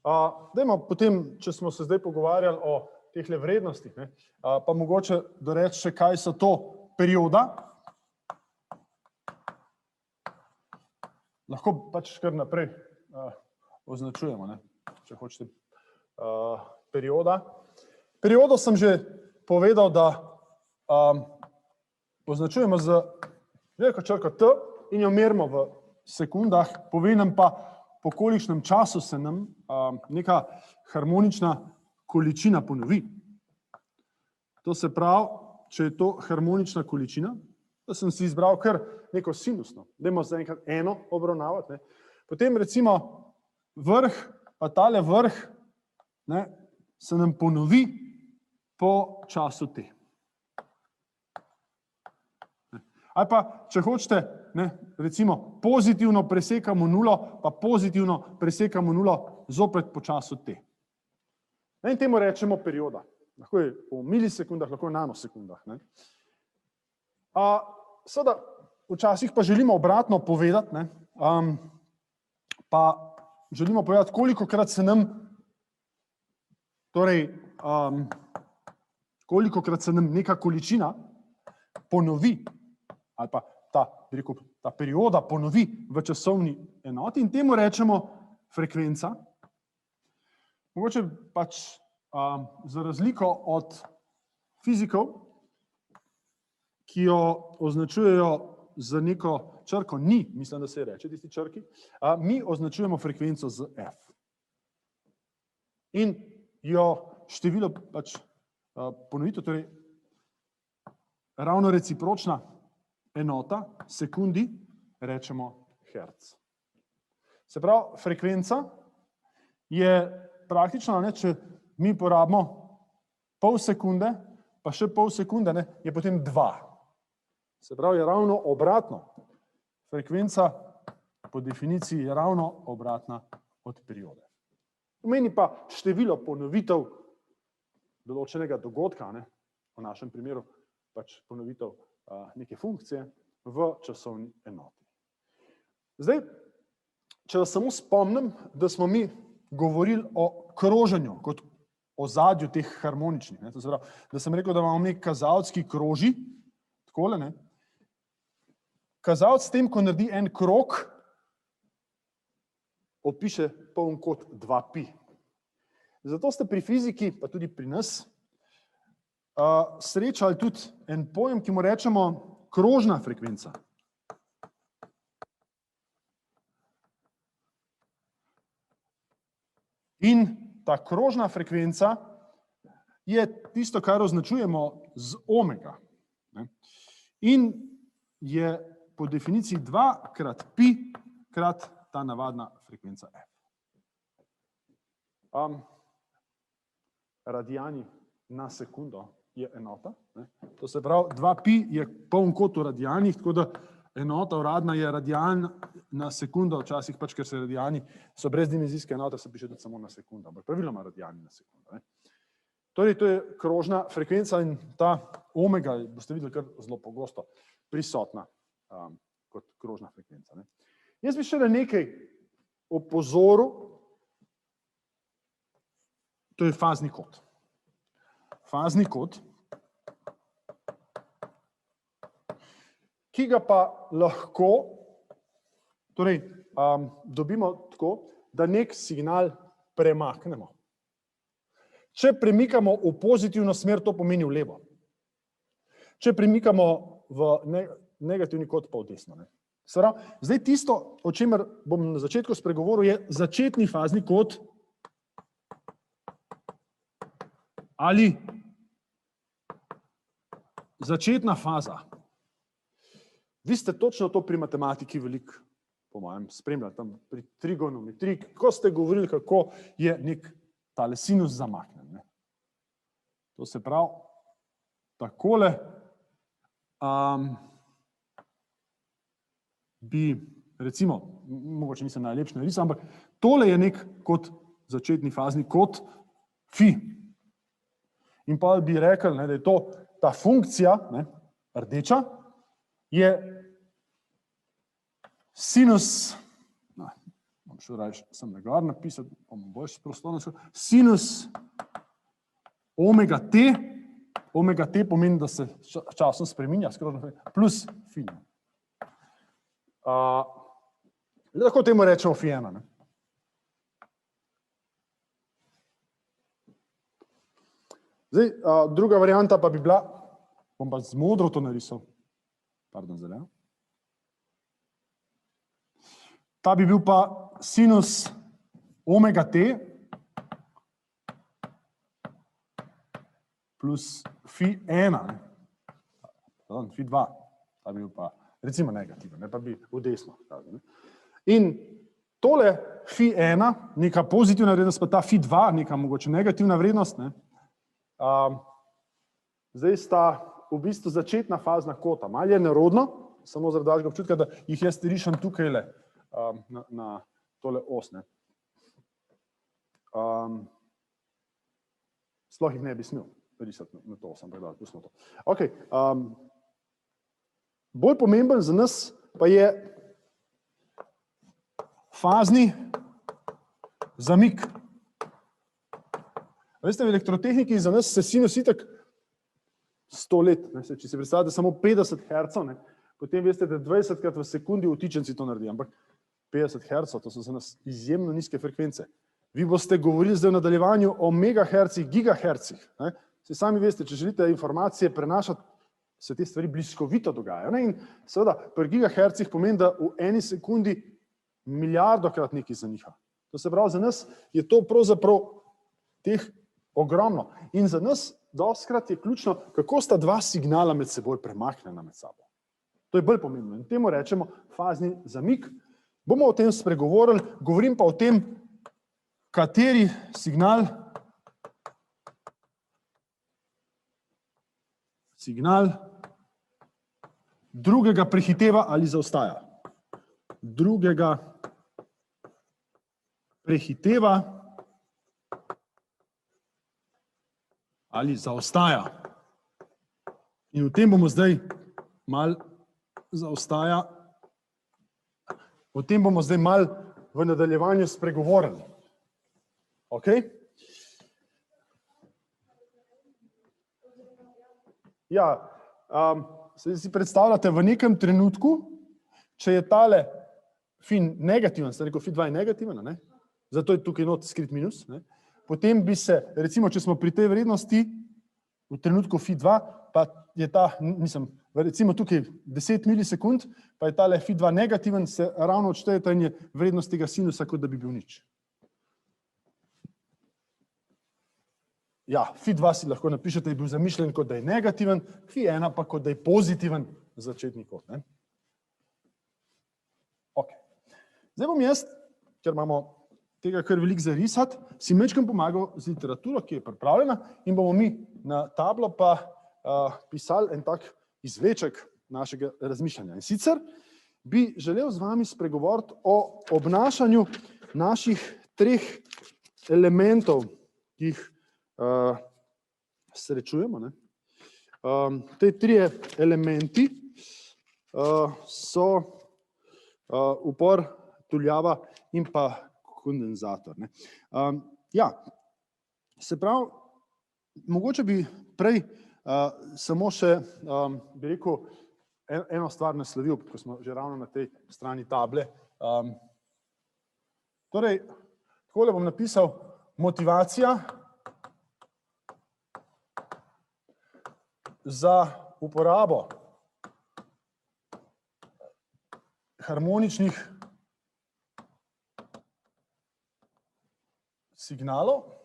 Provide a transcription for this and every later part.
Dajmo potem, če smo se zdaj pogovarjali o tehle vrednostih, pa mogoče doreči še, kaj so to perioda. Lahko pač kar naprej označujemo, če hočete perioda. Periodo sem že povedal, da označujemo z veliko črko T in jo merimo v sekundah, povem nam pa, po kolikšnem času se nam neka harmonična količina ponovi. To se pravi, če je to harmonična količina, da sem si izbral kar neko sinusno. Dajmo zdaj enkrat eno obravnavati. Potem recimo vrh, pa tale vrh se nam ponovi po času T. Ali pa, če hočete, recimo pozitivno presekamo nulo, pa pozitivno presekamo nulo zopet po času T. In temu rečemo perioda. Lahko je v milisekundah, lahko v nanosekundah. Seveda, včasih pa želimo obratno povedati, pa želimo povedati, kolikokrat se nam, torej, kolikokrat se nam neka količina ponovi, ali pa ta perioda ponovi v časovni enoti in temu rečemo frekvenca. Mogoče pač za razliko od fizikov, ki jo označujejo z neko črko ni, mislim, da se reče tisti črki, mi označujemo frekvenco z F. In jo število pač ponovitev, torej ravno recipročna enota, sekundi, rečemo herc. Se pravi, frekvenca je praktično, če mi porabimo pol sekunde, pa še pol sekunde, je potem 2. Se pravi, je ravno obratno. Frekvenca po definiciji je ravno obratna od periode. Pomeni pa število ponovitev določenega dogodka, v našem primeru pač ponovitev neke funkcije v časovni enoti. Zdaj, če vas samo spomnim, da smo mi govorili o kroženju kot ozadju teh harmoničnih. To se pravi, da sem rekel, da imamo nek kazalec, ki kroži, takole, Kazalec s tem, ko naredi en krog, opiše poln kot 2π. Zato ste pri fiziki, pa tudi pri nas, srečali tudi en pojem, ki mu rečemo krožna frekvenca. In ta krožna frekvenca je tisto, kar označujemo z omega. In je po definiciji 2 krat pi krat ta navadna frekvenca F. Radijani na sekundo je enota. To se pravi, 2π je poln kot v radijanih, tako da enota uradna je radijan na sekundo, včasih pač, ker se radijani so brezdimenzijske enote, se piše tudi samo na sekundo, ampak praviloma radijani na sekundo. Torej, to je krožna frekvenca in ta omega, boste videli, kar zelo pogosto prisotna kot krožna frekvenca. Jaz bi še nekaj opozoril, to je fazni kod. Fazni kod, ki ga pa lahko, torej, dobimo tako, da nek signal premaknemo. Če premikamo v pozitivno smer, to pomeni v levo. Če premikamo v negativni kod, pa v desno. Zdaj tisto, o čemer bom na začetku spregovoril, je začetni fazni kod ali začetna faza. Vi ste točno to pri matematiki veliko, po mojem, spremljali tam pri trigonometriji, ko ste govorili, kako je nek tale sinus zamaknen. To se pravi, takole bi, recimo, mogoče nisem najlepši narisal, ampak tole je nek kot začetni fazni kod fi. In pa bi rekel, da je to ta funkcija, rdeča, je sinus, bom šel raje sem na gor napisati, bom bolj prostorno, sinus omega t pomeni, da se časom spreminja, plus phi. Lahko temu rečemo phi 1, ne. Zdaj, druga varianta pa bi bila, bom pa z modro to narisal, pardon, zeleno. Ta bi bil pa sinus omega t plus phi 1, ne. Pardon, phi 2, ta bi bil pa recimo negativen, ne, pa bi v desno. Ne. In tole phi 1, neka pozitivna vrednost, pa ta phi 2, neka mogoče negativna vrednost, ne. Zdaj sta v bistvu začetna fazna kota. Malo je nerodno, samo zaradi vašega občutka, da jih jaz rišem tukajle na tole os. Ne. Sploh jih ne bi smel risati na to, sem predal, pustimo to. Ok, bolj pomemben za nas pa je fazni zamik. Veste, v elektrotehniki za nas se sinus itak 100 let, ne, če si predstavljate samo 50 Hz, ne, potem veste, da 20krat v sekundi utičenci to naredi, ampak 50 Hz, to so za nas izjemno nizke frekvence. Vi boste govorili zdaj v nadaljevanju o megahercih, gigahercih. Ne. Sami veste, če želite informacije prenašati, se te stvari bliskovito dogajajo. Ne. In seveda, pri gigahercih pomeni, da v eni sekundi milijardokrat nekaj zaniha. To se pravi, za nas je to pravzaprav teh ogromno. In za nas dostikrat je ključno, kako sta dva signala med seboj premaknjena med sabo. To je bolj pomembno. In temu rečemo fazni zamik. Bomo o tem spregovorili, govorim pa o tem, kateri signal drugega prehiteva ali zaostaja. Drugega prehiteva ali zaostaja. In o tem bomo zdaj malo v nadaljevanju spregovorili. Ok? Ja, si predstavljate v nekem trenutku, če je tale phi negativen, sem rekel, phi 2 je negativen, ne? Zato je tukaj not skrit minus, ne? Potem bi se, recimo, če smo pri tej vrednosti, v trenutku phi 2, pa je ta, recimo tukaj 10 milisekund, pa je tale phi 2 negativen, se ravno odštejeta in je vrednost tega sinusa, kot da bi bil nič. Ja, phi 2 si lahko napišete, je bil zamišljen, kot da je negativen, phi 1 pa kot da je pozitiven začetni kot. Ne? Ok. Zdaj bom jaz, ker imamo tega kar veliko zarisati, si majčkeno pomagal z literaturo, ki je pripravljena, in bomo mi na tablo pa pisali en tak izvleček našega razmišljanja. In sicer bi želel z vami spregovoriti o obnašanju naših treh elementov, ki jih srečujemo. Ne? Te trije elementi so upor, tuljava in pa kondenzator. Ne? Ja, se pravi, mogoče bi prej samo še, bi rekel, eno stvar naslovil, ko smo že ravno na tej strani table. Torej, takole bom napisal motivacija za uporabo harmoničnih signalov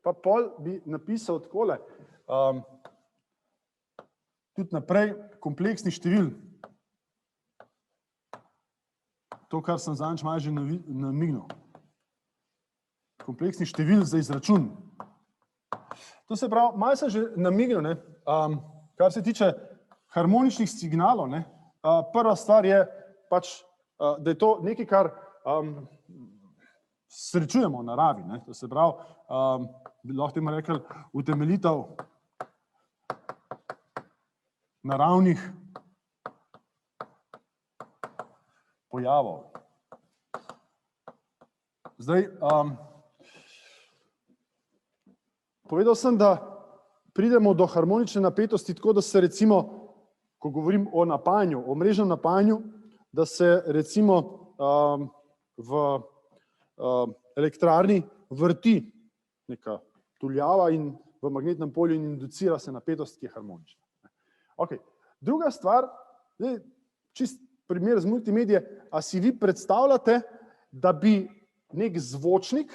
pa pol bi napisal takole, tudi naprej kompleksnih števil. To, kar sem zadnjič malo že namignil. Kompleksnih števil za izračun. To se pravi, malo sem že namignil, ne, kar se tiče harmoničnih signalov, ne, prva stvar je pač, da je to nekaj, kar srečujemo v naravi, ne, to se pravi, bi lahko temu rekli utemeljitev naravnih pojavov. Zdaj, povedal sem, da pridemo do harmonične napetosti tako, da se recimo, ko govorim o napajanju, o mrežnem napajanju, da se recimo v elektrarni vrti neka tuljava in v magnetnem polju in inducira se napetost, ki je harmonična. Okay. Druga stvar, čist primer z multimedije, a si vi predstavljate, da bi nek zvočnik,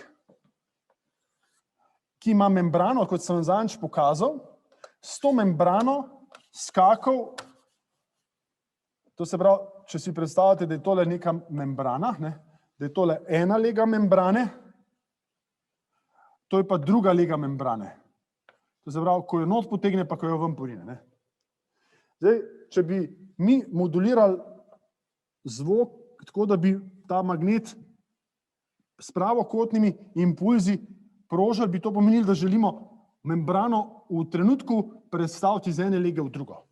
ki ima membrano, kot sem vam zadnjič pokazal, s to membrano skakal, to se pravi, če si predstavljate, da je tole neka membrana, da je tole ena lega membrane, to je pa druga lega membrane. To se pravi, ko jo not potegne, pa ko jo ven porine. Zdaj, če bi mi modulirali zvok, tako da bi ta magnet s pravokotnimi impulzi prožili, bi to pomenilo, da želimo membrano v trenutku predstaviti iz ene lege v drugo.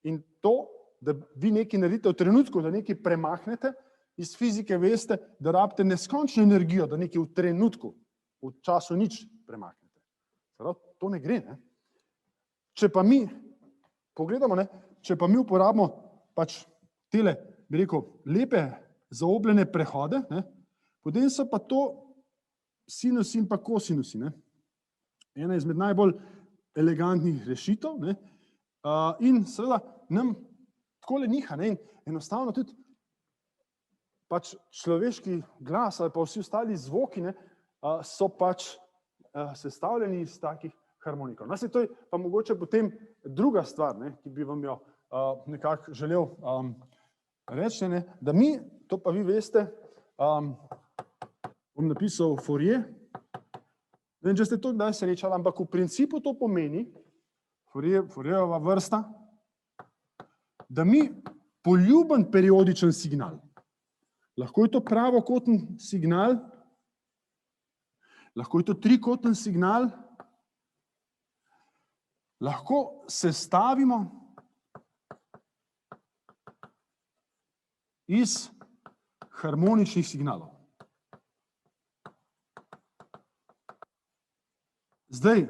In to, da vi nekaj naredite v trenutku, da nekaj premaknete, iz fizike veste, da rabite neskončno energijo, da nekaj v trenutku, v času nič premaknete. To ne gre. Če pa mi pogledamo, če pa mi uporabimo pač tele, bi rekel, lepe zaobljene prehode, potem so pa to sinusi in pa kosinusi. Ena izmed najbolj elegantnih rešitev. In seveda nam takole niha. Enostavno tudi pač človeški glas ali pa vsi ostali zvoki so pač sestavljeni iz takih harmonikov. To je pa mogoče potem druga stvar, ki bi vam jo nekako želel reči, da mi, to pa vi veste, bom napisal Fourier, ne vem, če ste to kdaj srečali, ampak v principu to pomeni, Fourierova vrsta, da mi poljuben periodičen signal, lahko je to pravokoten signal, lahko je to trikoten signal, lahko sestavimo iz harmoničnih signalov. Zdaj,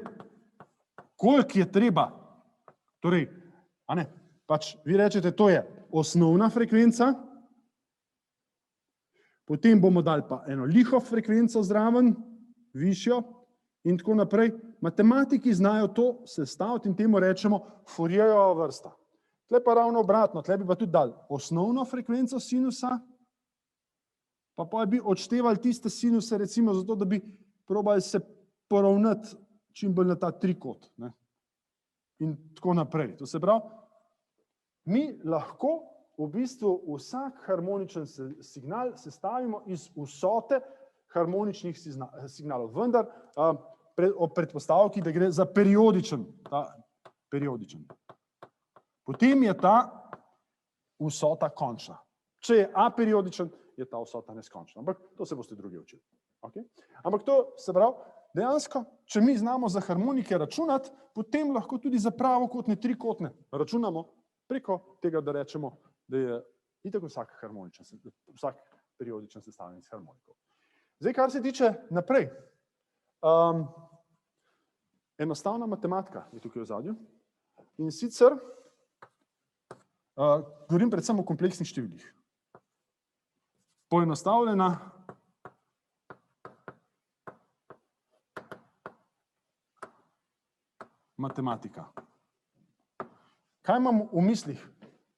koliko je treba, torej, pač vi rečete, to je osnovna frekvenca, potem bomo dali pa eno liho frekvenco zraven, višjo in tako naprej. Matematiki znajo to sestaviti in temu rečemo Fourierova vrsta. Tle pa ravno obratno, tle bi pa tudi dali osnovno frekvenco sinusa, pa bi odštevali tiste sinuse, recimo zato, da bi probali se poravnati čim bolj na ta trikot. In tako naprej. To se pravi, mi lahko v bistvu vsak harmoničen signal sestavimo iz vsote harmoničnih signalov. Vendar ob predpostavki, da gre za periodičen. Potem je ta vsota končna. Če je aperiodičen, je ta vsota neskončna. Ampak to se boste drugi učili. Okay? Ampak to se pravi, dejansko, če mi znamo za harmonike računati, potem lahko tudi za pravokotne, trikotne računamo preko tega, da rečemo, da je itak vsak periodičen sestavljen iz harmonikov. Zdaj, kar se tiče naprej, enostavna matematika je tukaj v ozadju in sicer govorim predvsem o kompleksnih številih. Poenostavljena matematika. Kaj imam v mislih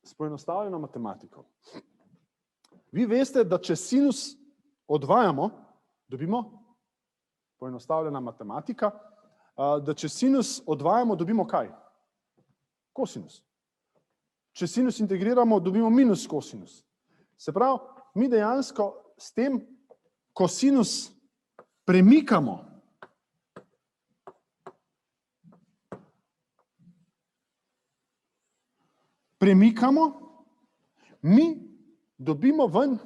s poenostavljeno matematiko? Vi veste, da če sinus odvajamo, dobimo poenostavljena matematika, da če sinus odvajamo, dobimo kaj? Kosinus. Če sinus integriramo, dobimo minus kosinus. Se pravi, mi dejansko s tem, ko sinus premikamo, mi dobimo ven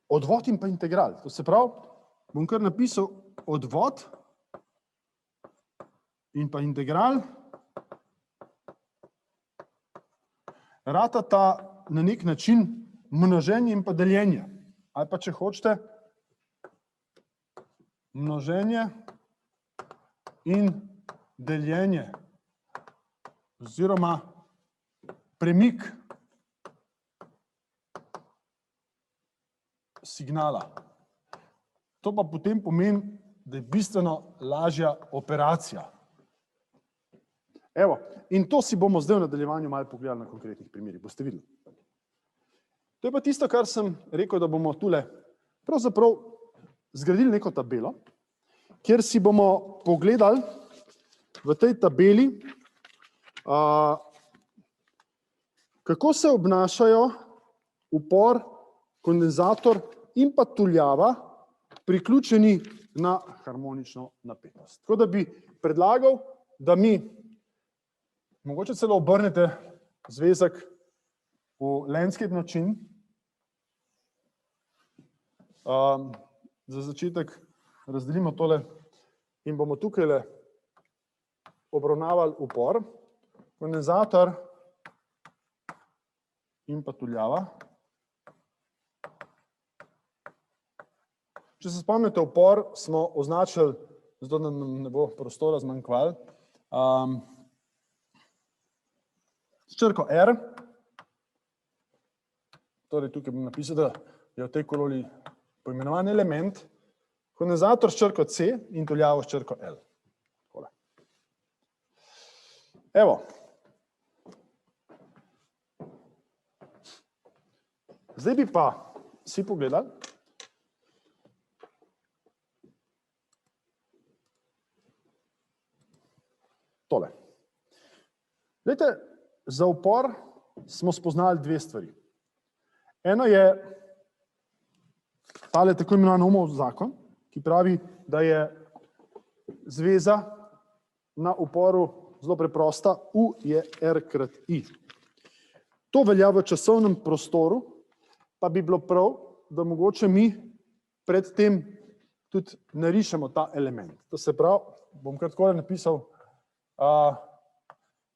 odvod in pa integral. To se pravi, bom kar napisal odvod in pa integral ratata na nek način množenje in pa deljenje. Ali pa če hočete, množenje in deljenje oziroma premik signala. To pa potem pomeni, da je bistveno lažja operacija. Evo, in to si bomo zdaj v nadaljevanju malo pogledali na konkretnih primerih, boste videli. To je pa tisto, kar sem rekel, da bomo tule pravzaprav zgradili neko tabelo, kjer si bomo pogledali v tej tabeli, kako se obnašajo upor, kondenzator in pa tuljava priključeni na harmonično napetost. Tako da bi predlagal, da mi mogoče celo obrnete zvezek v landscape način. Za začetek razdelimo tole in bomo tukaj obravnavali upor, kondenzator in pa tuljava. Če se spomnite, upor smo označili, zato da nam ne bo prostora zmanjkvalo, s črko R. Torej, tukaj bom napisal, da je v tej koloni poimenovan element, kondenzator s črko C in tuljavo s črko L. Evo. Zdaj bi pa si pogledali, tole. Glejte, za upor smo spoznali dve stvari. Eno je tale tako imenovan Ohmov zakon, ki pravi, da je zveza na uporu zelo preprosta, U je R krat I. To velja v časovnem prostoru, pa bi bilo prav, da mogoče mi predtem tudi narišemo ta element. To se pravi, bom kar takole napisal,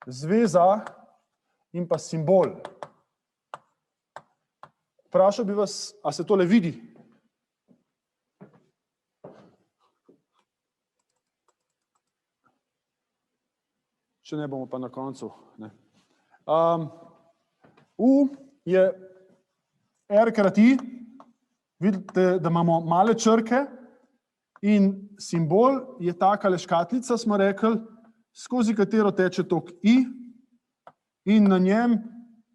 zveza in pa simbol. Vprašal bi vas, a se tole vidi? Če ne, bomo pa na koncu. U je R krat I. Vidite, da imamo male črke in simbol je takale škatlica, smo rekli, skozi katero teče tok I in na njem,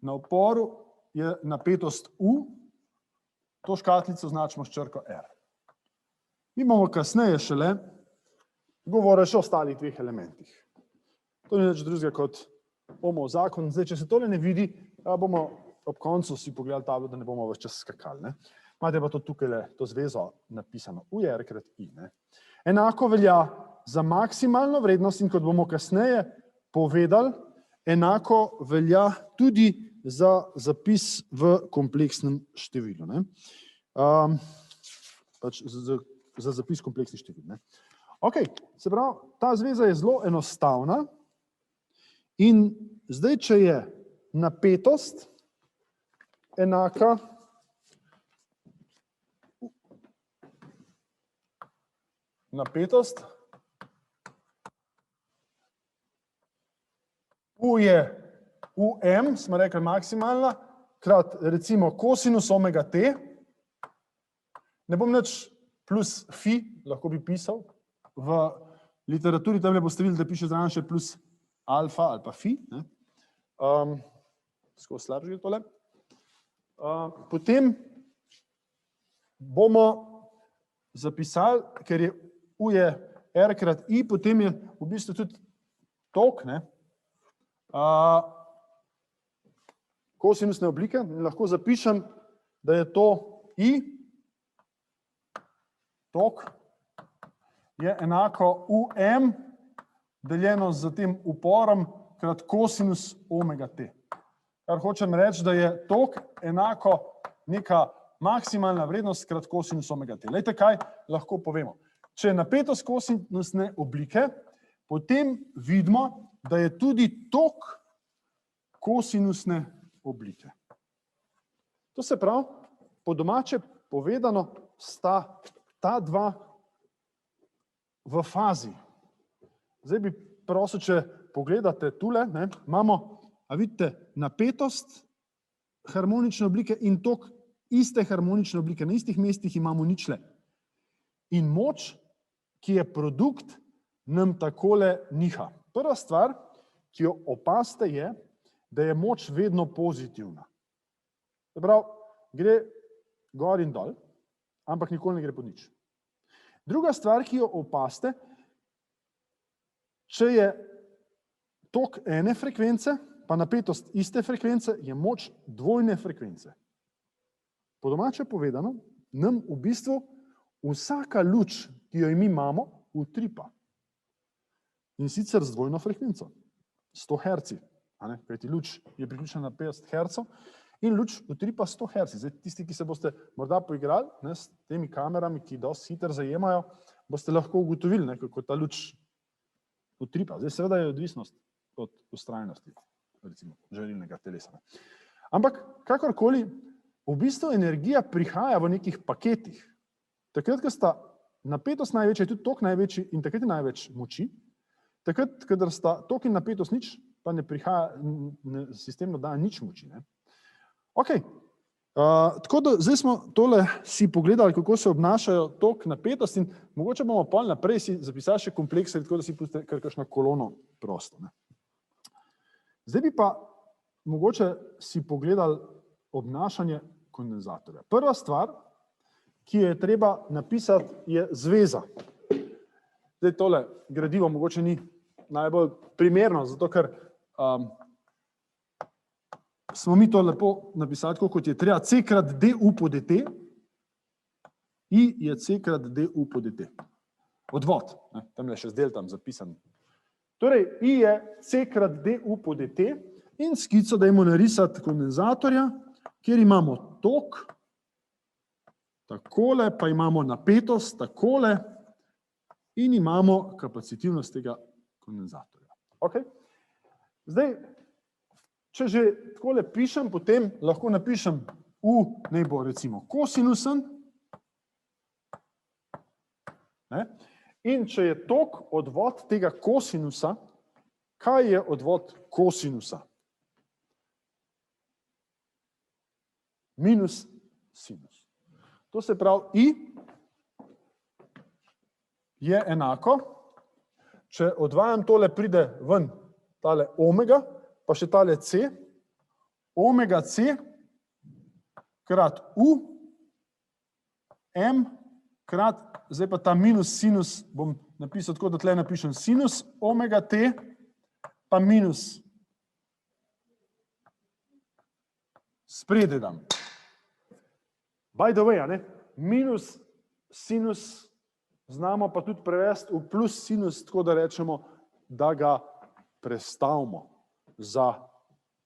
na oporu, je napetost U. To škatlico označimo s črko R. Mi bomo kasneje šele govorili še o ostalih dveh elementih. To ni nič drugega kot Ohmov zakon. Zdaj, če se tole ne vidi, bomo ob koncu si pogledali tablo, da ne bomo ves čas skakali. Imate pa to tukaj to zvezo napisano. U je R krat I. Enako velja za maksimalno vrednost in kot bomo kasneje povedali, enako velja tudi za zapis v kompleksnem številu. Pač za zapis kompleksnih števil. Ok, se pravi, ta zveza je zelo enostavna in zdaj, če je napetost enaka napetost, U je UM, smo rekli maksimalna, krat recimo kosinus omega T, ne bom nič plus phi, lahko bi pisal, v literaturi tam boste videli, da piše zraven še plus alfa ali pa phi, skozi slabše je tole. Potem bomo zapisali, ker je U je R krat I, potem je v bistvu tudi tok, kosinusne oblike in lahko zapišem, da je to I, tok, je enako UM deljeno z tem uporom krat kosinus omega T. Kar hočem reči, da je tok enako neka maksimalna vrednost krat kosinus omega T. Lejte, kaj lahko povemo. če je napetost kosinusne oblike, potem vidimo, da je tudi tok kosinusne oblike. To se pravi, po domače povedano, sta ta dva v fazi. Zdaj bi prosil, če pogledate tule, imamo, a vidite, napetost harmonične oblike in tok iste harmonične oblike. Na istih mestih imamo ničle. In moč, ki je produkt, nam takole niha. Prva stvar, ki jo opazite, je, da je moč vedno pozitivna. Se pravi, gre gor in dol, ampak nikoli ne gre pod nič. Druga stvar, ki jo opazite, če je tok ene frekvence, pa napetost iste frekvence, je moč dvojne frekvence. Po domače povedano, nam v bistvu vsaka luč, ki jo mi imamo, utripa. In sicer z dvojno frekvenco, 100 Hz. Kajti luč je priključena na 50 Hz in luč utripa 100 Hz. Zdaj, tisti, ki se boste morda poigrali s temi kamerami, ki dosti hitro zajemajo, boste lahko ugotovili, kako ta luč utripa. Zdaj, seveda je odvisnost od vztrajnosti, recimo, žarilnega telesa. Ampak, kakorkoli, v bistvu energija prihaja v nekih paketih. Takrat, ko sta napetost največja, je tudi tok največji in takrat je največ moči. Takrat, kadar sta tok in napetost nič, pa ne prihaja, sistem ne daje nič moči. Ok, tako da zdaj smo tole si pogledali, kako se obnašajo tok, napetost in mogoče bomo pol naprej si zapisali še komplekse, tako da si pustite kar kakšno kolono prosto. Zdaj bi pa mogoče si pogledali obnašanje kondenzatorja. Prva stvar, ki je treba napisati, je zveza. Zdaj tole gradivo mogoče ni najbolj primerno, zato ker smo mi to lepo napisali, kot je treba, C krat du po dt, I je C krat du po dt. Odvod, tam je še zdel tam zapisan. Torej, I je C krat du po dt in skico dajmo narisati kondenzatorja, kjer imamo tok, takole, pa imamo napetost, takole, in imamo kapacitivnost tega kondenzatorja. Ok? Zdaj, če že takole pišem, potem lahko napišem U, naj bo recimo kosinusen, in če je tok odvod tega kosinusa, kaj je odvod kosinusa? Minus sinus. To se pravi, I je enako, če odvajam tole, pride ven tale omega, pa še tale C, omega C krat U, M krat, zdaj pa ta minus sinus bom napisal tako, da tle napišem sinus omega T, pa minus spredaj dam. By the way, minus sinus znamo pa tudi prevesti v plus sinus, tako da rečemo, da ga prestavimo za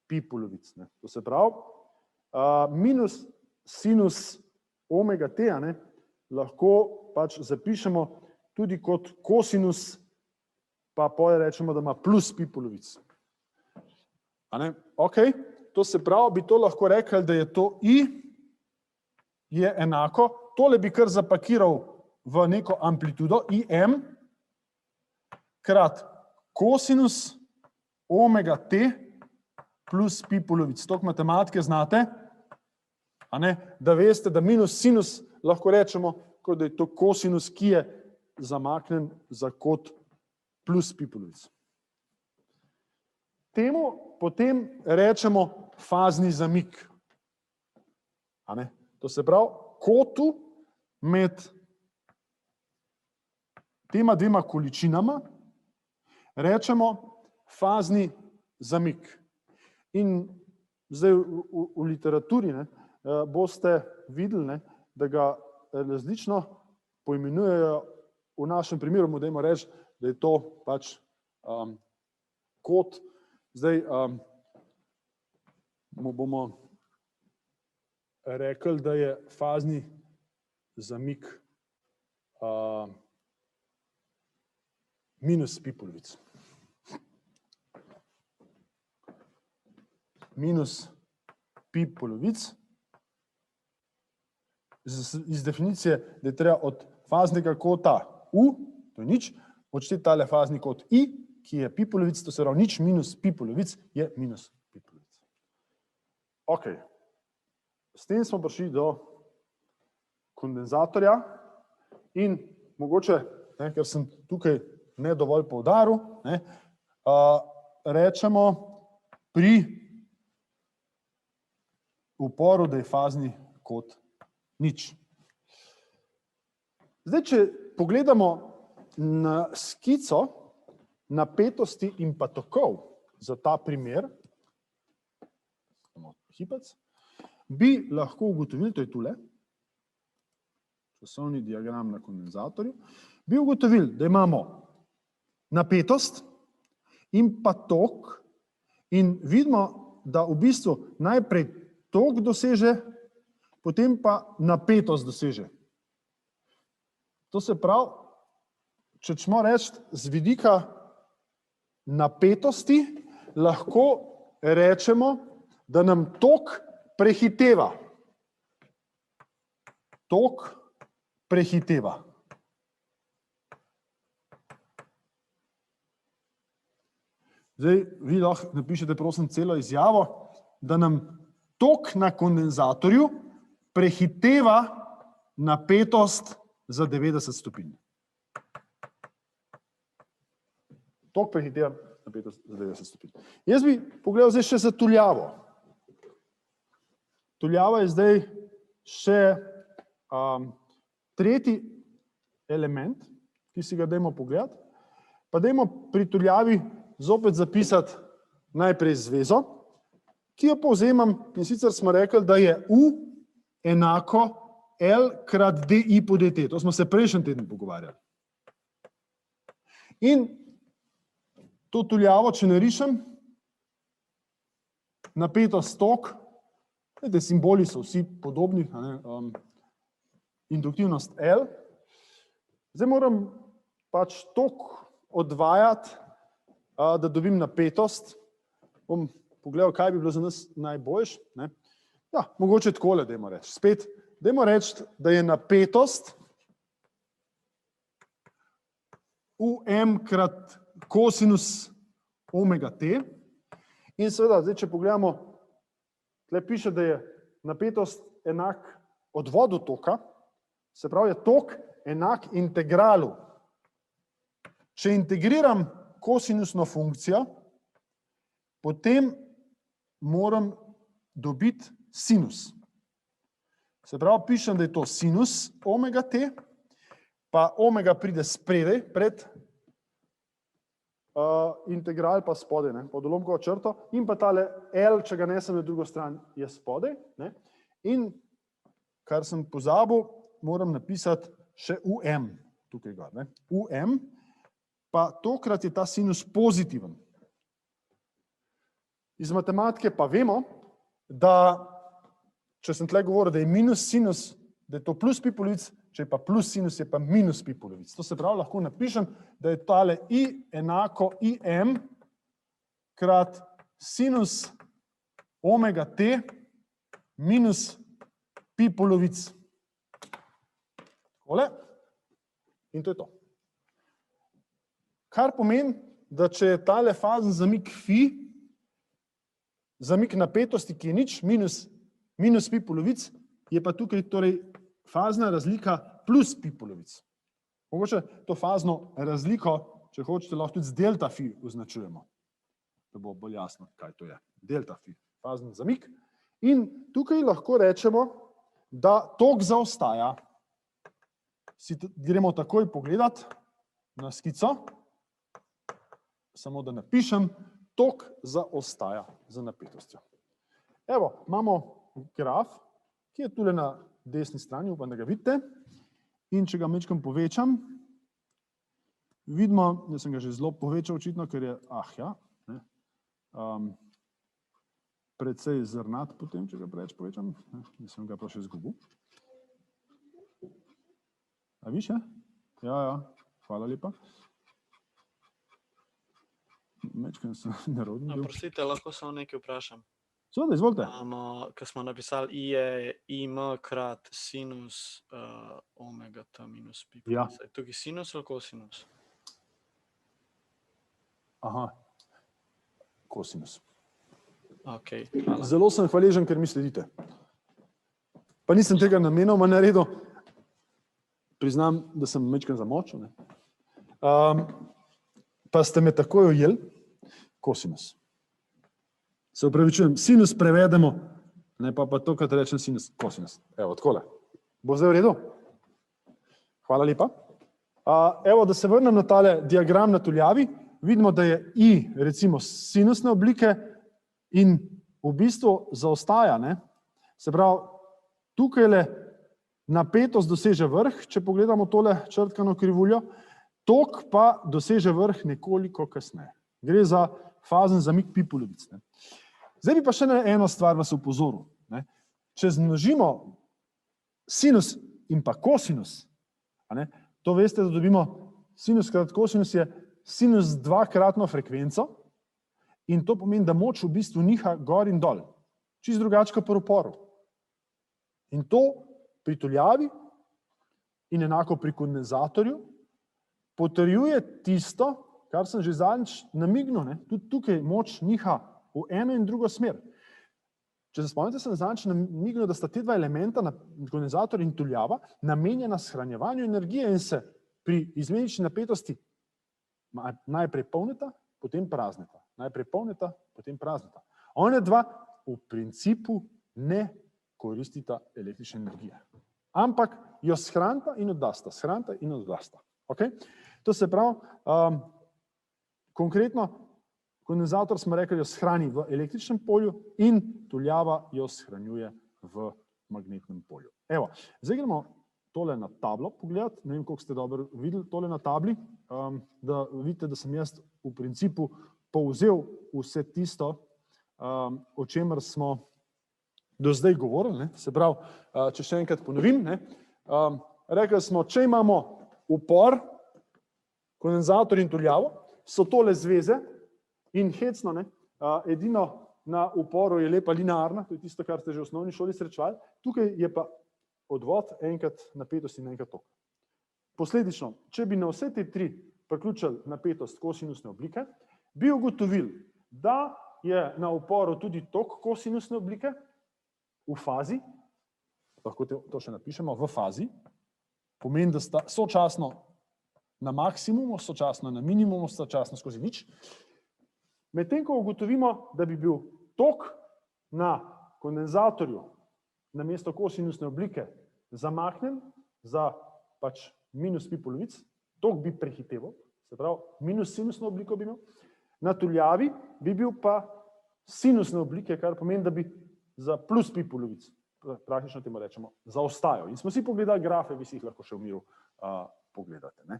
pi polovic. To se pravi, minus sinus omega T, lahko pač zapišemo tudi kot kosinus, pa potem rečemo, da ima plus pi polovic. Ok, to se pravi, bi to lahko rekli, da je to I, je enako, tole bi kar zapakiral v neko amplitudo, IM, krat kosinus omega T plus pi polovic. Tok matematike znate, da veste, da minus sinus lahko rečemo, kot da je to kosinus, ki je zamaknen za kot plus pi polovic. Temu potem rečemo fazni zamik. To se pravi, kotu med tema dvema količinama rečemo fazni zamik. In zdaj v literaturi boste videli, da ga različno poimenujejo, v našem primeru mu dajmo reči, da je to pač kot, zdaj mu bomo rekli, da je fazni zamik minus pi polovic. Minus pi polovic. Iz definicije, da je treba od faznega kota U, to je nič, odšteti tale fazni kot I, ki je pi polovic, to se pravi nič minus pi polovic je minus pi polovic. Ok. S tem smo prišli do kondenzatorja in mogoče, ker sem tukaj ne dovolj poudaril, rečemo pri uporu, da je fazni kot nič. Zdaj, če pogledamo na skico napetosti in pa tokov za ta primer, bi lahko ugotovili, to je tule, časovni diagram na kondenzatorju, bi ugotovili, da imamo napetost in pa tok in vidimo, da v bistvu najprej tok doseže, potem pa napetost doseže. To se pravi, če ćemo reči z vidika napetosti, lahko rečemo, da nam tok prehiteva. Tok prehiteva. Zdaj, vi lahko napišete, prosim, celo izjavo, da nam tok na kondenzatorju prehiteva napetost za 90 stopinj. Tok prehiteva napetost za 90 stopinj. Jaz bi pogledal zdaj še za tuljavo. Tuljava je zdaj še tretji element, ki si ga dajmo pogledati. Pa dajmo pri tuljavi zopet zapisati najprej zvezo, ki jo povzemam, in sicer smo rekli, da je U enako L krat DI po DT. To smo se prejšnji teden pogovarjali. In to tuljavo, če narišem, napetost tok, simboli so vsi podobni, induktivnost L. Zdaj moram pač tok odvajati, da dobim napetost. Bom pogledal, kaj bi bilo za nas najboljš. Ja, mogoče takole, dajmo reči. Spet, dajmo reči, da je napetost UM krat kosinus omega T. In seveda, zdaj, če pogledamo, tle piše, da je napetost enak odvodu toka, se pravi, je tok enak integralu. Če integriram kosinusno funkcijo, potem moram dobiti sinus. Se pravi, pišem, da je to sinus omega T, pa omega pride spredaj, pred integral pa spodaj, pod ulomkovo črto, in pa tale L, če ga nesem na drugo stran, je spodaj. In, kar sem pozabil, moram napisati še UM, tukaj gor. UM, pa tokrat je ta sinus pozitiven. Iz matematike pa vemo, da, če sem tle govoril, da je minus sinus, da je to plus pi polovic, če je pa plus sinus, je pa minus pi polovic. To se pravi, lahko napišem, da je tale I enako IM krat sinus omega T minus pi polovic. Takole. In to je to. Kar pomeni, da če je tale fazen zamik phi, zamik napetosti, ki je nič, minus pi polovic, je pa tukaj torej fazna razlika plus pi polovic. Mogoče to fazno razliko, če hočete, lahko tudi z delta phi označujemo, da bo bolj jasno, kaj to je. Delta phi, fazen zamik. In tukaj lahko rečemo, da tok zaostaja. Si gremo takoj pogledati na skico, samo da napišem, tok zaostaja za napetostjo. Evo, imamo graf, ki je tule na desni strani, upam, da ga vidite. In če ga majčkeno povečam, vidimo, da sem ga že zelo povečal očitno, ker je, precej zrnat potem, če ga preveč povečam. Nisem ga pa še izgubil. A vi še? Ja, hvala lepa. Mečkaj sem nerodni bil. Prosite, lahko samo nekaj vprašam. Seveda, izvolite. Ko smo napisali I je IM krat sinus omega t minus pi. Ja. Je tukaj sinus ali kosinus? Aha, kosinus. Ok, hvala. Zelo sem hvaležen, ker mi sledite. Pa nisem tega namenoma naredil. Priznam, da sem mečkaj zamočil. Pa ste me takoj ujeli. Kosinus. Se upravičujem, sinus prevedemo, ne pa to, kad rečem sinus, kosinus. Evo, takole. Bo zdaj v redu? Hvala lepa. Evo, da se vrnem na tale diagram na tuljavi, vidimo, da je I, recimo, sinusne oblike in v bistvu zaostaja, ne? Se pravi, tukajle napetost doseže vrh, če pogledamo tole črtkano krivuljo, tok pa doseže vrh nekoliko kasneje. Gre za fazen zamik pi polovic. Zdaj bi pa še na eno stvar vas upozoril. Če zmnožimo sinus in pa kosinus, to veste, da dobimo sinus krat kosinus je sinus dvakratno frekvenco in to pomeni, da moč v bistvu niha gor in dol. Čisto drugače pri uporu. In to pri tuljavi in enako pri kondenzatorju potrjuje tisto, kar sem že zadnjič namignil, tudi tukaj moč niha v eno in drugo smer. Če se spomnite, sem zadnjič namignil, da sta te dva elementa, kondenzator in tuljava, namenjena shranjevanju energije in se pri izmenični napetosti najprej polnita, potem praznita. Najprej polnita, potem praznita. One dva v principu ne koristita električne energije. Ampak jo shranita in oddasta, shranita in oddasta. Okay? To se pravi, konkretno, kondenzator smo rekli, jo shrani v električnem polju in tuljava jo shranjuje v magnetnem polju. Evo, zdaj gremo tole na tablo pogledati, ne vem, koliko ste dobro videli tole na tabli, da vidite, da sem jaz v principu povzel vse tisto, o čemer smo do zdaj govorili. Se pravi, če še enkrat ponovim, rekli smo, če imamo upor, kondenzator in tuljavo, so tole zveze in hecno, edino na uporu je lepa linearna, to je tisto, kar ste že v osnovni šoli srečevali, tukaj je pa odvod enkrat napetost in enkrat tok. Posledično, če bi na vse te tri priključili napetost kosinusne oblike, bi ugotovili, da je na uporu tudi tok kosinusne oblike v fazi, lahko to še napišemo, v fazi, pomeni, da sta sočasno na maksimumu, sočasno na minimumu, sočasno skozi nič. Medtem ko ugotovimo, da bi bil tok na kondenzatorju namesto kosinusne oblike zamaknen za pač minus pi polovic, tok bi prehiteval, se pravi, minus sinusno obliko bi imel, na tuljavi bi bil pa sinusne oblike, kar pomeni, da bi za plus pi polovic, praktično temu rečemo, zaostajal. In smo si pogledali grafe, vi si jih lahko še v miru pogledate.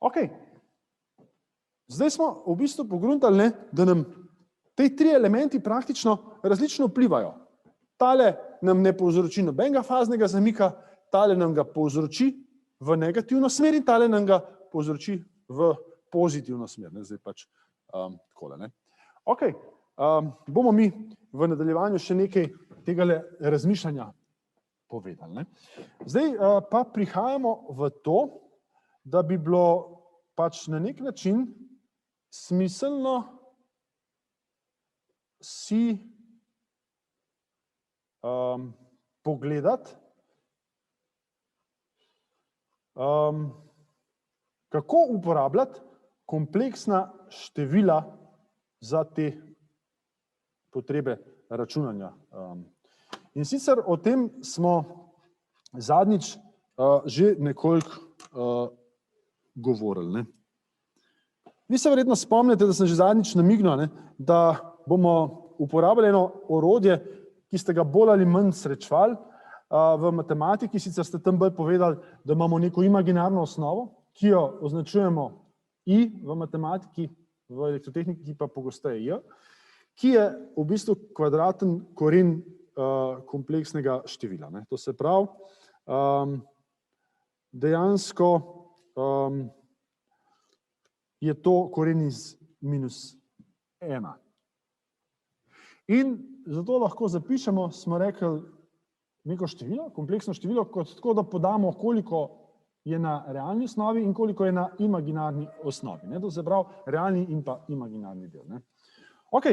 Ok, zdaj smo v bistvu pogruntali, da nam te tri elementi praktično različno vplivajo. Tale nam ne povzroči nobenega faznega zamika, tale nam ga povzroči v negativno smer in tale nam ga povzroči v pozitivno smer. Zdaj pač takole. Ok, bomo mi v nadaljevanju še nekaj tega razmišljanja povedali. Zdaj pa prihajamo v to, da bi bilo pač na nek način smiselno si pogledati, kako uporabljati kompleksna števila za te potrebe računanja. In sicer o tem smo zadnjič že nekoliko govorili. Vi se verjetno spomnite, da sem že zadnjič namignil, da bomo uporabljali eno orodje, ki ste ga bolj ali manj srečevali v matematiki, sicer ste tam bolj povedali, da imamo neko imaginarno osnovo, ki jo označujemo I v matematiki, v elektrotehniki pa pogosteje J, ki je v bistvu kvadraten koren kompleksnega števila. To se pravi, dejansko je to koren iz minus 1. In zato lahko zapišemo, smo rekli, neko število, kompleksno število, kot tako, da podamo, koliko je na realni osnovi in koliko je na imaginarni osnovi. To se pravi, realni in pa imaginarni del. Ok,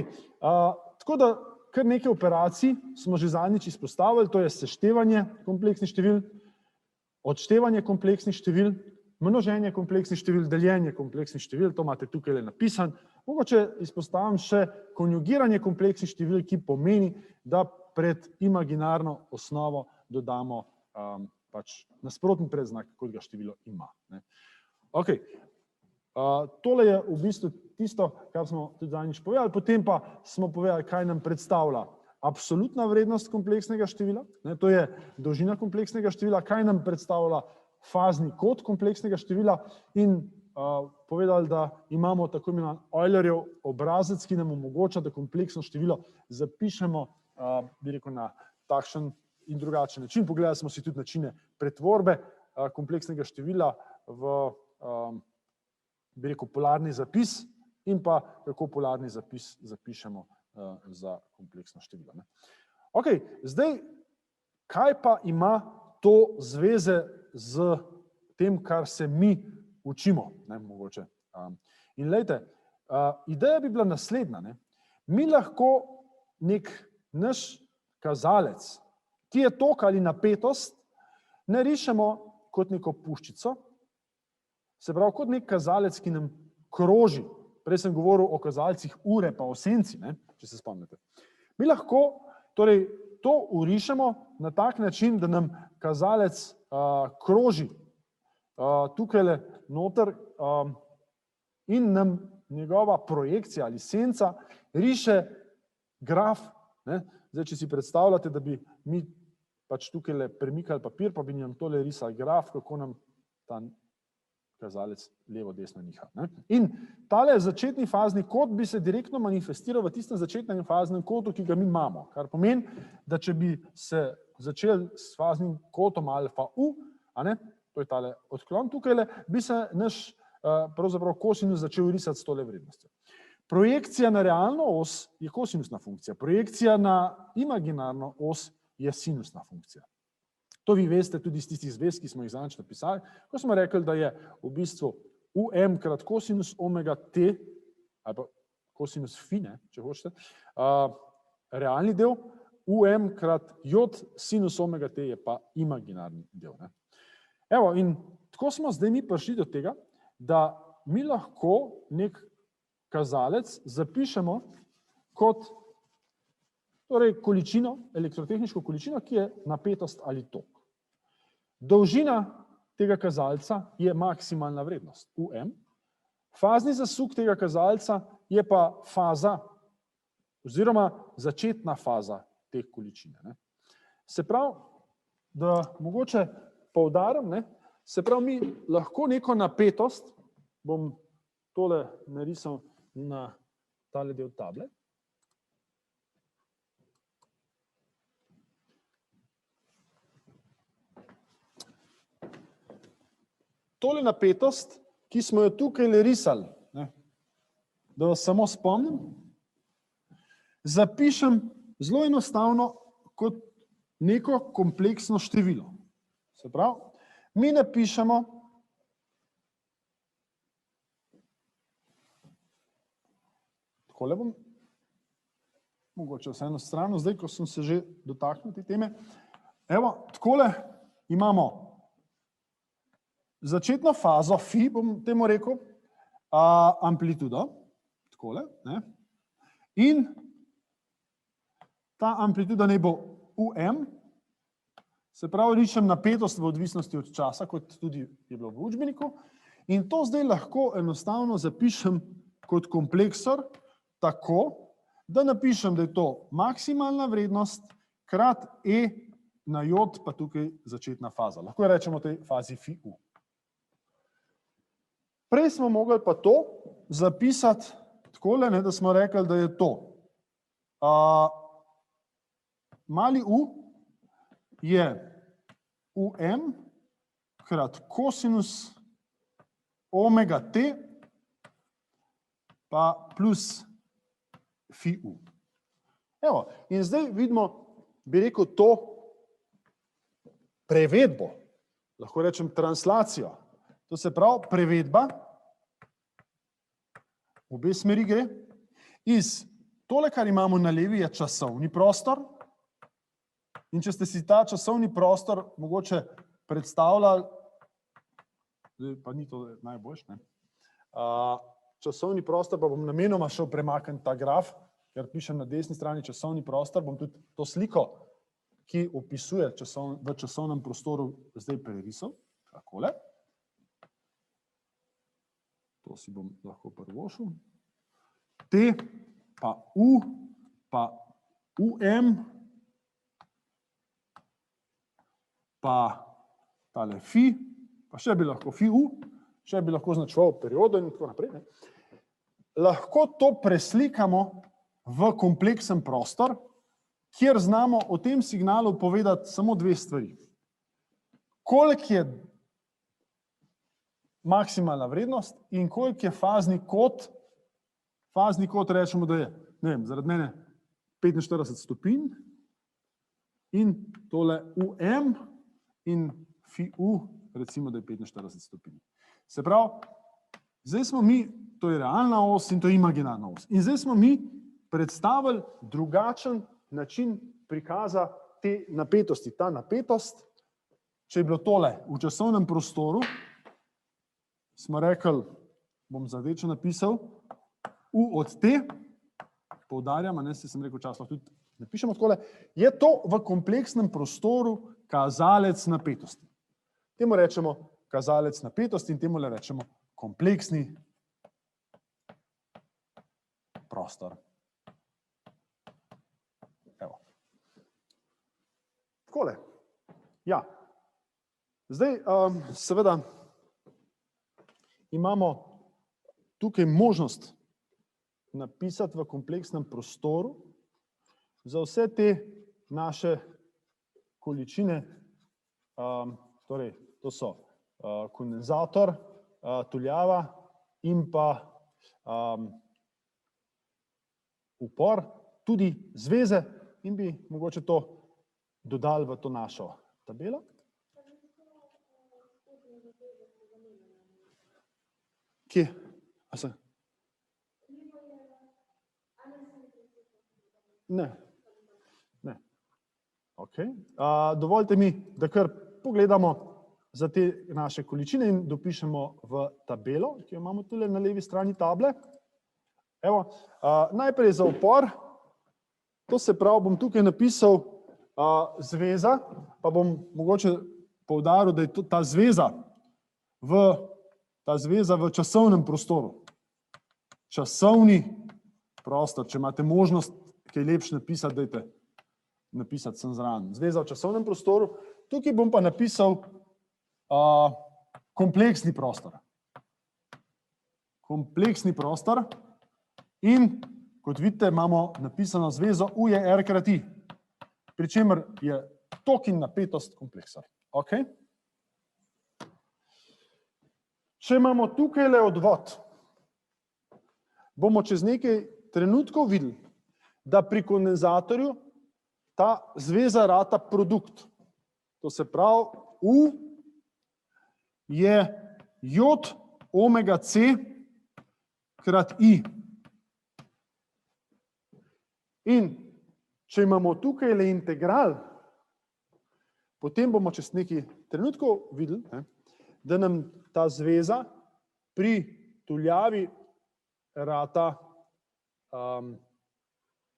tako da kar nekaj operacij smo že zadnjič izpostavili, to je seštevanje kompleksnih števil, odštevanje kompleksnih števil, množenje kompleksnih števil, deljenje kompleksnih števil, to imate tukaj napisan. Mogoče izpostavim še konjugiranje kompleksnih števil, ki pomeni, da pred imaginarno osnovo dodamo pač nasprotni predznak, kot ga število ima. Ok, tole je v bistvu tisto, kar smo tudi zadnjič povedali, potem pa smo povedali, kaj nam predstavlja absolutna vrednost kompleksnega števila, to je dolžina kompleksnega števila, kaj nam predstavlja fazni kod kompleksnega števila in povedali, da imamo tako imenovan Eulerjev obrazec, ki nam omogoča, da kompleksno število zapišemo, bi rekel, na takšen in drugačen način. Pogledali smo si tudi načine pretvorbe kompleksnega števila v, bi rekel, polarni zapis in pa kako polarni zapis zapišemo za kompleksno število. Ok, zdaj, kaj pa ima to zveze z tem, kar se mi učimo, mogoče. In glejte, ideja bi bila naslednja. Mi lahko nek naš kazalec, ki je tok ali napetost, narišemo kot neko puščico, se pravi kot nek kazalec, ki nam kroži. Prej sem govoril o kazalcih ure pa o senci, če se spomnite. Mi lahko torej to urišemo na tak način, da nam kazalec kroži tukajle noter in nam njegova projekcija ali senca riše graf. Zdaj, če si predstavljate, da bi mi pač tukajle premikali papir, pa bi nam tole risali graf, kako nam ta kazalec levo-desno niha. In tale začetni fazni kod bi se direktno manifestiral v tistem začetnem faznem kodu, ki ga mi imamo. Kar pomeni, da če bi se začeli s faznim kodom alfa u, to je tale odklon tukajle, bi se naš pravzaprav kosinus začel risati s tole vrednostjo. Projekcija na realno os je kosinusna funkcija, projekcija na imaginarno os je sinusna funkcija. To vi veste tudi iz tistih zvez, ki smo jih zadnjič napisali, ko smo rekli, da je v bistvu um krat kosinus omega t, ali pa kosinus fi, če hočete, realni del, krat j sinus omega t je pa imaginarni del. Evo, in tako smo zdaj mi prišli do tega, da mi lahko nek kazalec zapišemo kot torej količino, elektrotehniško količino, ki je napetost ali tok. Dolžina tega kazalca je maksimalna vrednost, fazni zasuk tega kazalca je pa faza oziroma začetna faza te količine. Se pravi, da mogoče poudarim, se pravi, mi lahko neko napetost, bom tole narisal na tale del table, tole napetost, ki smo jo tukaj risali, da vas samo spomnim, zapišem zelo enostavno kot neko kompleksno število. Se pravi, mi napišemo takole bom, mogoče vseeno strano, zdaj, ko sem se že dotaknil te teme. Evo, takole imamo začetno fazo fi, bom temu rekel, amplitudo, takole, in ta amplituda naj bo se pravi, rišem napetost v odvisnosti od časa, kot tudi je bilo v učbeniku, in to zdaj lahko enostavno zapišem kot kompleksor tako, da napišem, da je to maksimalna vrednost krat na j, pa tukaj začetna faza. Lahko rečemo tej fazi fi u. Prej smo mogli pa to zapisati takole, da smo rekli, da je to mali u je krat kosinus omega t pa plus phi u. Evo, in zdaj vidimo, bi rekel, to prevedbo, lahko rečem translacijo. To se pravi, prevedba, v obe smeri gre, iz tole, kar imamo na levi, je časovni prostor. In če ste si ta časovni prostor mogoče predstavljali, pa ni to najboljš, ne? Časovni prostor, pa bom namenoma šel premakniti ta graf, ker pišem na desni strani časovni prostor, bom tudi to sliko, ki opisuje v časovnem prostoru, zdaj prerisal, takole. To si bom lahko prvošel. T, pa U, pa UM, pa tale phi, pa še bi lahko phi U, še bi lahko značeval periodo in tako naprej. Ne? Lahko to preslikamo v kompleksen prostor, kjer znamo o tem signalu povedati samo dve stvari. Koliko je maksimalna vrednost in koliko je fazni kod. Fazni kod rečemo, da je, ne vem, zaradi mene 45 stopinj in tole UM in phi U, recimo, da je 45 stopinj. Se pravi, zdaj smo mi, to je realna os in to je imaginarna os. In zdaj smo mi predstavili drugačen način prikaza te napetosti. Ta napetost, če je bilo tole v časovnem prostoru, smo rekli, bom zadečo napisal, U od T, poudarjam, ne, sem rekel čas, lahko tudi napišemo takole, je to v kompleksnem prostoru kazalec napetosti. Temu rečemo kazalec napetosti in temu le rečemo kompleksni prostor. Evo. Takole. Ja. Zdaj, seveda, imamo tukaj možnost napisati v kompleksnem prostoru za vse te naše količine, torej to so kondenzator, tuljava in pa upor, tudi zveze in bi mogoče to dodali v to našo tabelo. Kje? A se? Ne. Ne. Ok. Dovolite mi, da kar pogledamo za te naše količine in dopišemo v tabelo, ki jo imamo tule na levi strani table. Evo, najprej za upor, to se pravi, bom tukaj napisal zveza, pa bom mogoče poudaril, da je ta zveza v časovnem prostoru. Časovni prostor, če imate možnost kaj lepše napisati, dajte napisati sem zraven. Zveza v časovnem prostoru. Tukaj bom pa napisal kompleksni prostor. Kompleksni prostor in kot vidite, imamo napisano zvezo U je R krat I, pri čemer je tok in napetost kompleksor. Ok? Če imamo tukaj le odvod, bomo čez nekaj trenutkov videli, da pri kondenzatorju ta zveza rata produkt. To se pravi, U je J omega C krat I. In če imamo tukaj le integral, potem bomo čez nekaj trenutkov videli, da nam ta zveza pri tuljavi rata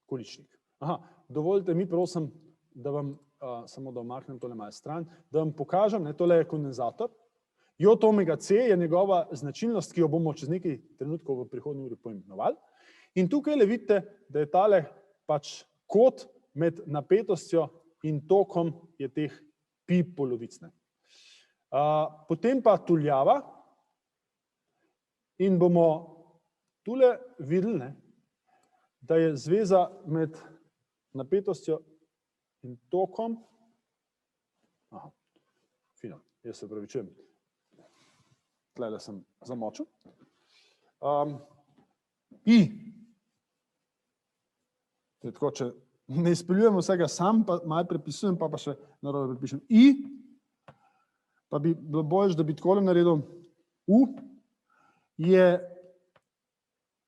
količnik. Aha, dovolite mi, prosim, da vam, samo da omaknem tole malo stran, da vam pokažem, tole je kondenzator. J omega C je njegova značilnost, ki jo bomo čez nekaj trenutkov v prihodnji uri poimenovali. In tukaj le vidite, da je tale pač kod med napetostjo in tokom je teh pi polovic. Potem pa tuljava in bomo tule videli, da je zveza med napetostjo in tokom, fino, jaz se opravičujem, tlele sem zamočil, I Tako, če ne izpeljujem vsega sam, pa malo prepisujem, pa še narobe prepišem. I, pa bi bilo boljše, da bi takole naredil. U je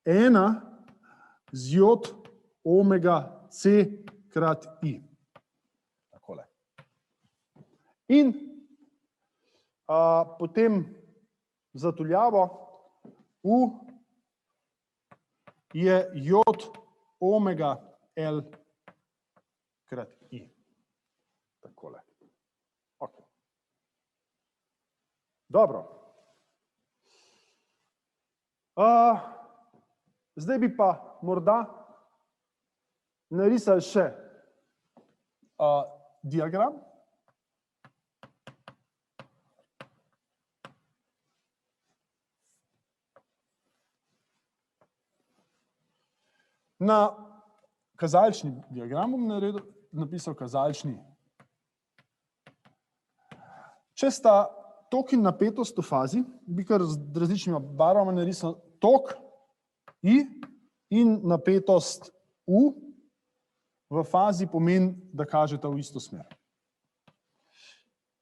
1 z J omega C krat I. Takole. In potem zatuljavo U je J omega L krat I. Takole. Okay. Dobro. Zdaj bi pa morda narisali še diagram. Na kazalčni diagram bom napisal kazalčni. Če sta tok in napetost v fazi, bi kar z različnimi barvami narisal tok I in napetost U v fazi pomeni, da kažeta v isto smer.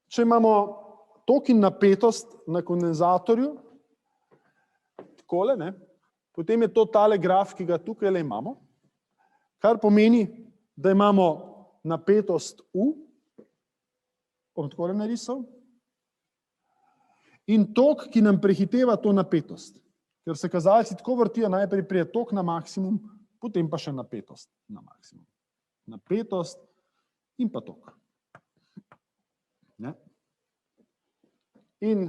Če imamo tok in napetost na kondenzatorju, takole, ne, potem je to tale graf, ki ga tukaj le imamo, kar pomeni, da imamo napetost U, bom takole narisal, in tok, ki nam prehiteva to napetost. Ker se kazalci tako vrtijo, najprej pride tok na maksimum, potem pa še napetost na maksimum. Napetost in pa tok. Ne? In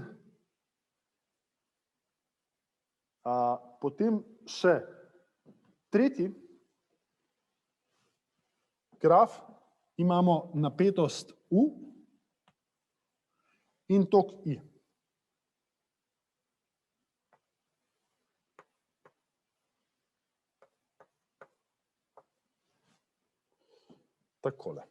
potem še tretji graf, imamo napetost U in tok I. Takole.